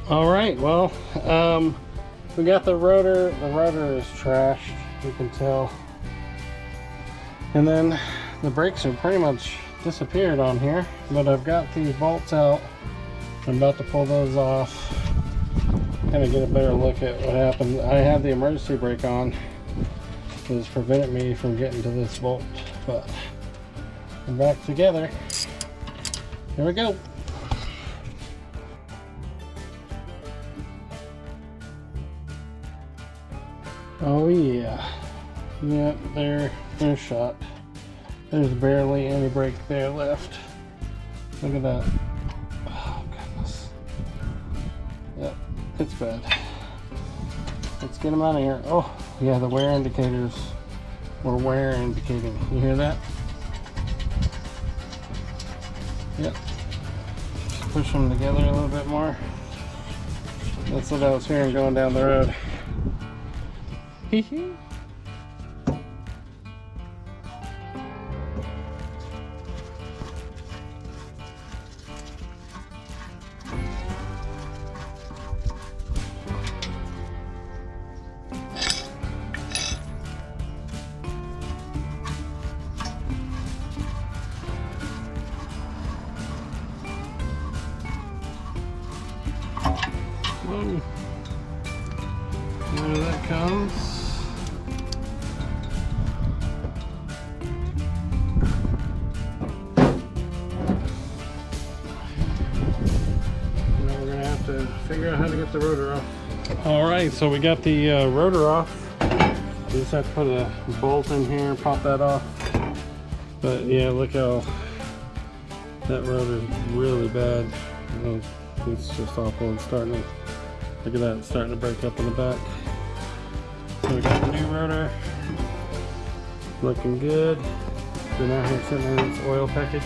All right, well, we got the rotor. The rotor is trashed, you can tell. And then the brakes are pretty much disappeared on here, but I've got these bolts out. I'm about to pull those off, kind of get a better look at what happened. I had the emergency brake on. It was preventing me from getting to this bolt, but I'm back together. Here we go. Oh yeah, yep, they're shot. There's barely any brake there left. Look at that. Oh goodness. Yep, it's bad. Let's get them out of here. Oh yeah, the wear indicators were wear indicating. You hear that? Yep. Just push them together a little bit more. That's what I was hearing going down the road. Hee hee. Whoa. There that comes. Now we're gonna have to figure out how to get the rotor off. All right, so we got the rotor off. We just have to put a bolt in here and pop that off. But yeah, look how that rotor is really bad. It's just awful. It's starting to, look at that, it's starting to break up in the back. So we got the new rotor, looking good. Been out here sitting in its oil package.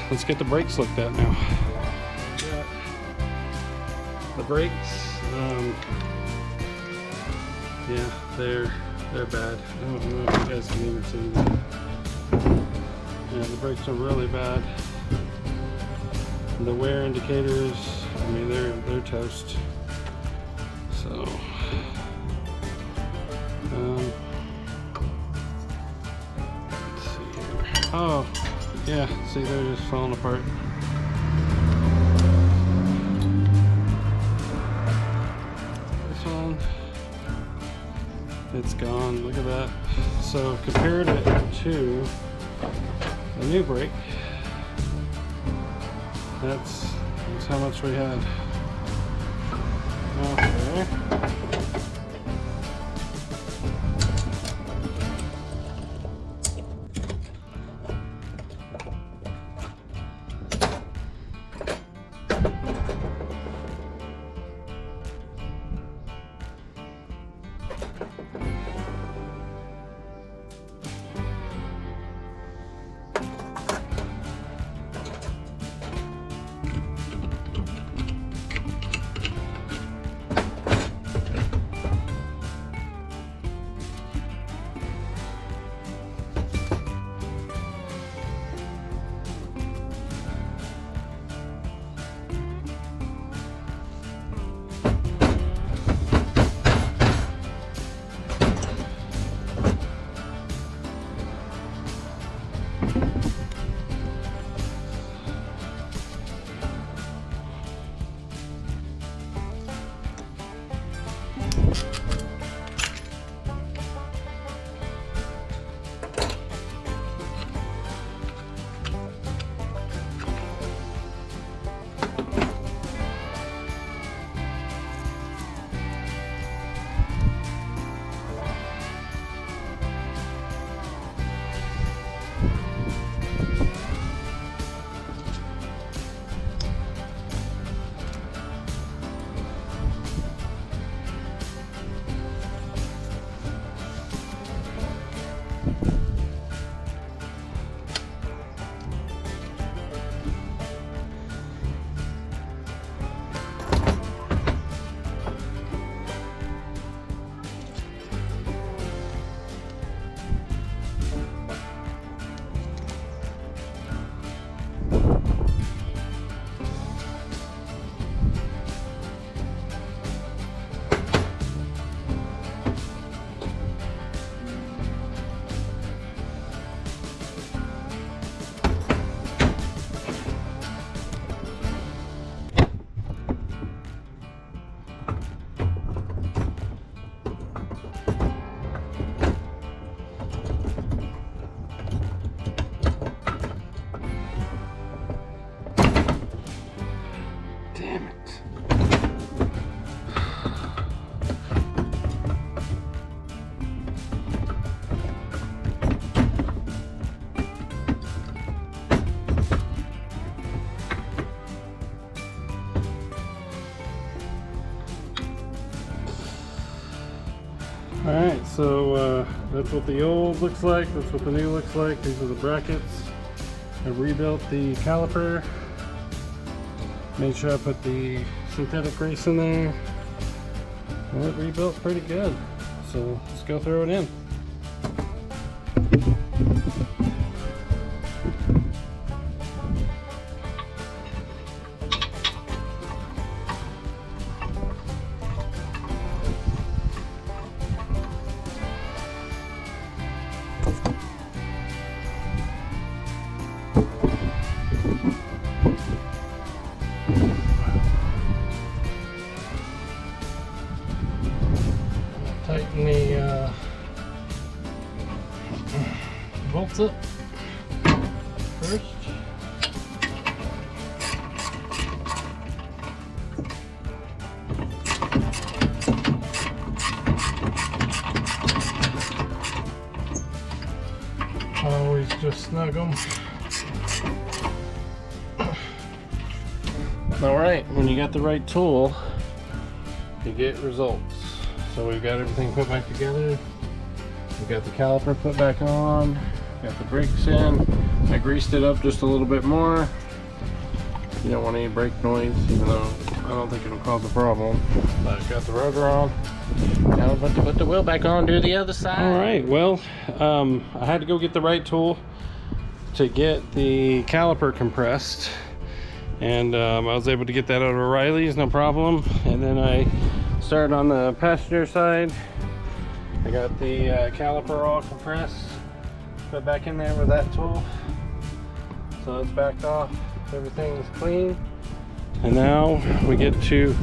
Let's get the brakes looked at now. The brakes, yeah, they're bad. I don't know if you guys can even see that. Yeah, the brakes are really bad. The wear indicators, I mean, they're toast. So, let's see here. Oh, yeah, see, they're just falling apart. This one, it's gone. Look at that. So compared it to the new brake, that's how much we had. Okay. Alright, so that's what the old looks like, that's what the new looks like. These are the brackets. I rebuilt the caliper. Made sure I put the synthetic grease in there. And it rebuilt pretty good. So let's go throw it in. Tighten the bolts up first. Always just snug them. Alright, when you got the right tool, you get results. So we've got everything put back together. We've got the caliper put back on. Got the brakes in. I greased it up just a little bit more. You don't want any brake noise, even though I don't think it'll cause a problem. But I've got the rotor on. Now I'm about to put the wheel back on, do the other side. Alright, well, I had to go get the right tool to get the caliper compressed. And I was able to get that out of O'Reilly's, no problem. And then I started on the passenger side. I got the caliper all compressed, put back in there with that tool. So it's backed off, everything's clean. And now we get to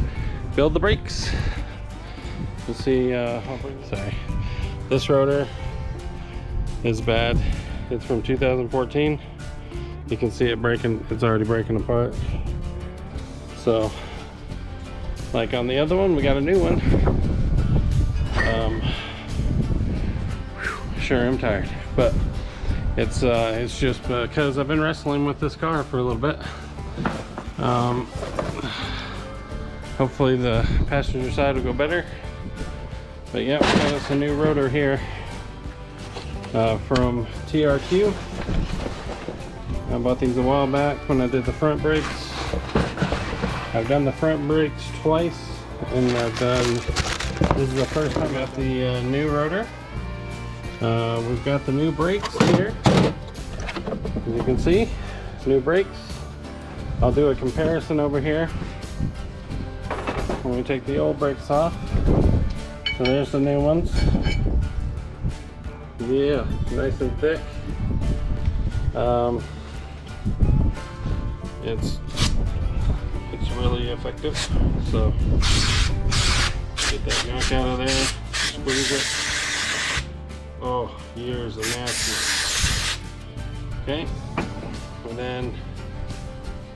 build the brakes. You see, sorry, this rotor is bad. It's from 2014. You can see it breaking, it's already breaking apart. So, like on the other one, we got a new one. Sure, I'm tired, but it's just because I've been wrestling with this car for a little bit. Hopefully the passenger side will go better. But yeah, we got us a new rotor here from TRQ. I bought these a while back when I did the front brakes. I've done the front brakes twice, and this is the first time I got the new rotor. We've got the new brakes here. As you can see, new brakes. I'll do a comparison over here when we take the old brakes off. So there's the new ones. Yeah, nice and thick. It's really effective. So get that gunk out of there, squeeze it. Oh, years of nasty. Okay, and then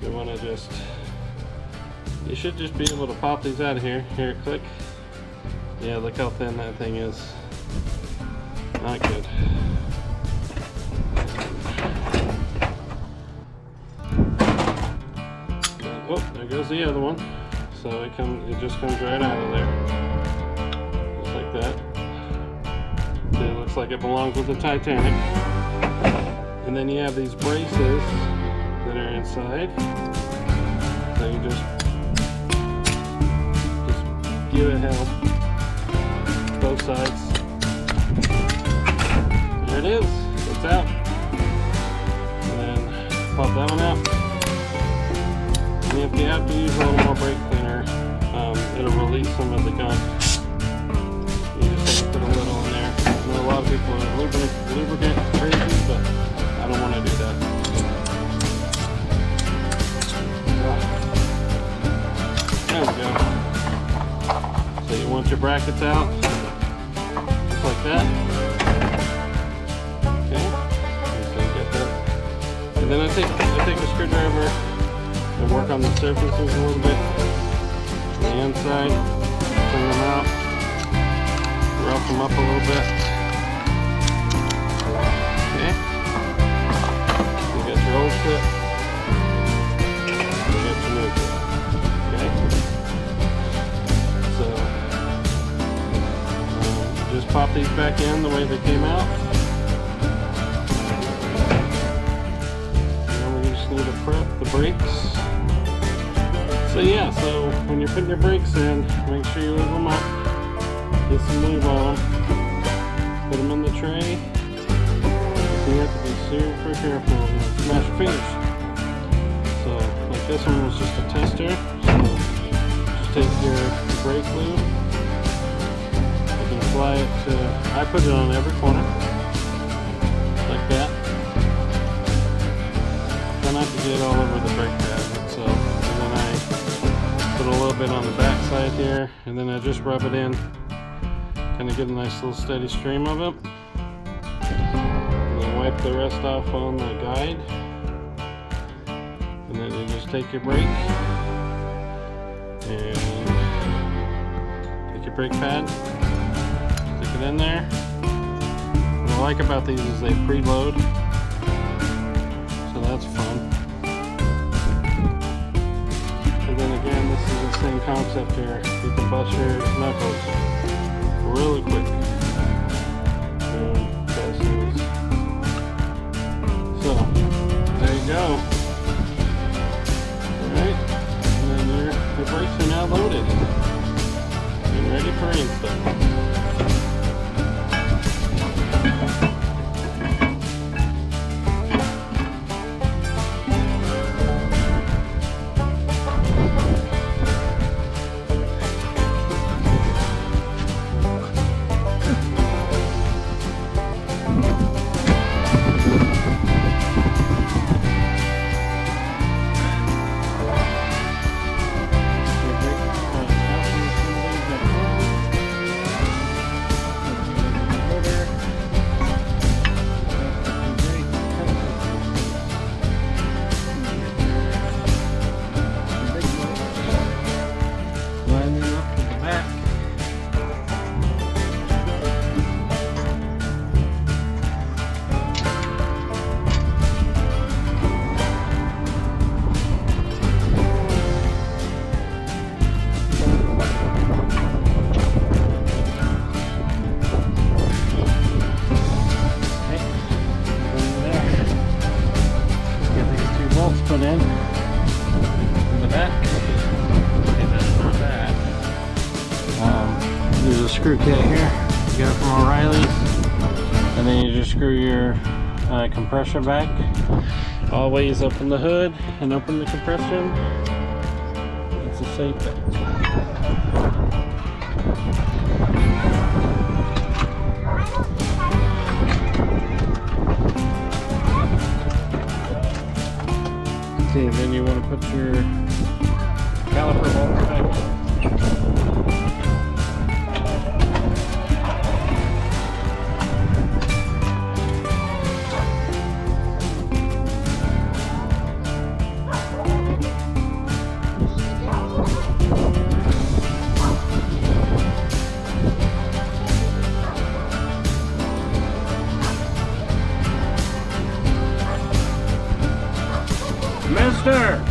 you want to you should just be able to pop these out of here. Here, click. Yeah, look how thin that thing is. Not good. Oh, there goes the other one. So it just comes right out of there. Just like that. It looks like it belongs with the Titanic. And then you have these braces that are inside. So you just give it hell. Both sides. There it is. It's out. And then pop that one out. And if you have to use a little more brake cleaner, it'll release some of the gunk. You just have to put a little in there. I know a lot of people are lubricant crazy, but I don't want to do that. There we go. So you want your brackets out, just like that. Okay. So you get that. And then I take a screwdriver and work on the surfaces a little bit. On the inside, clean them out, rough them up a little bit. Okay. You got your old clip. You got your new clip. Okay. So just pop these back in the way they came out. And then we just need to prep the brakes. So yeah, so when you're putting your brakes in, make sure you lube them up. Get some lube on them. Put them in the tray. You have to be super careful and smash your fingers. So, like this one was just a tester. So, just take your brake lube. You can apply it to, I put it on every corner. Like that. Try not to get all over the brake pad. So, and then I put a little bit on the back side here. And then I just rub it in. Kind of get a nice little steady stream of it. Wipe the rest off on the guide, and then you just take your brake and take your brake pad, stick it in there. What I like about these is they preload, so that's fun. And then again, this is the same concept here. You can bust your knuckles really quick. So, there you go. Alright, and then your brakes are now loaded and ready for install. Put in the back. Okay, that's not bad. There's a screw kit here. You got it from O'Reilly's, and then you just screw your compressor back. Always open the hood and open the compression. It's a safe bet. And then you want to put your caliper bolts back in. Mister!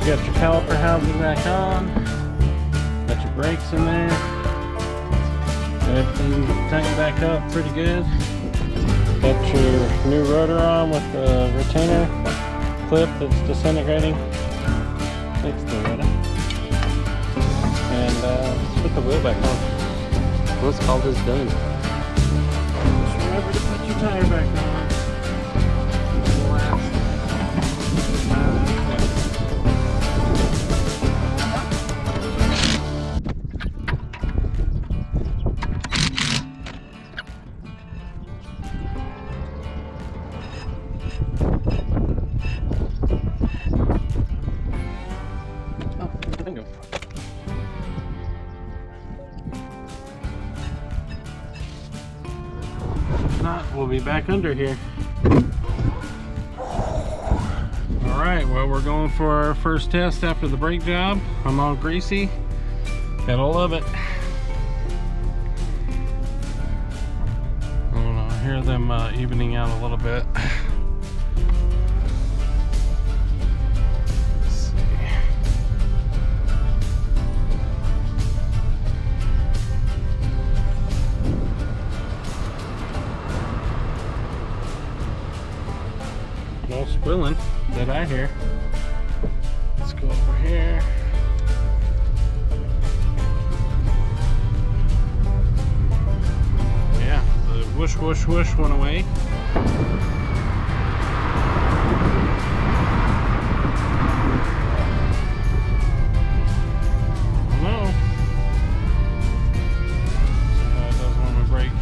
Got your caliper housing back on, got your brakes in there, got everything tightened back up pretty good. Got your new rotor on with the retainer clip that's disintegrating. Fix the rotor. And let's put the wheel back on. What's called is done. Just remember to put your tire back on. not, we'll be back under here. Alright, well, we're going for our first test after the brake job. I'm all greasy. Gotta love it. I don't know, I hear them evening out a little bit. Let's see. No squilling that I hear. Let's go over here. Yeah, the whoosh whoosh whoosh went away. No. See how it does when we brake.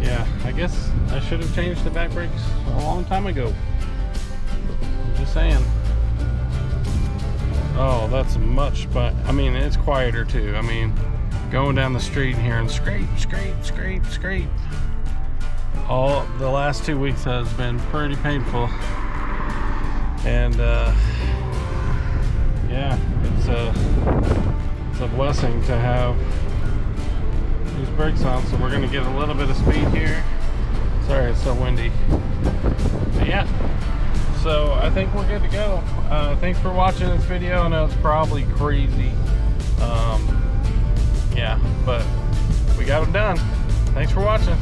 Yeah, I guess I should have changed the back brakes a long time ago. Just saying. Oh, that's much, but I mean, it's quieter too. I mean, going down the street and hearing scrape, scrape, scrape, scrape. All the last 2 weeks has been pretty painful. And yeah, it's a blessing to have these brakes on. So we're gonna get a little bit of speed here. Sorry, it's so windy. But yeah. So I think we're good to go. Thanks for watching this video. I know it's probably crazy. Yeah, but we got it done. Thanks for watching.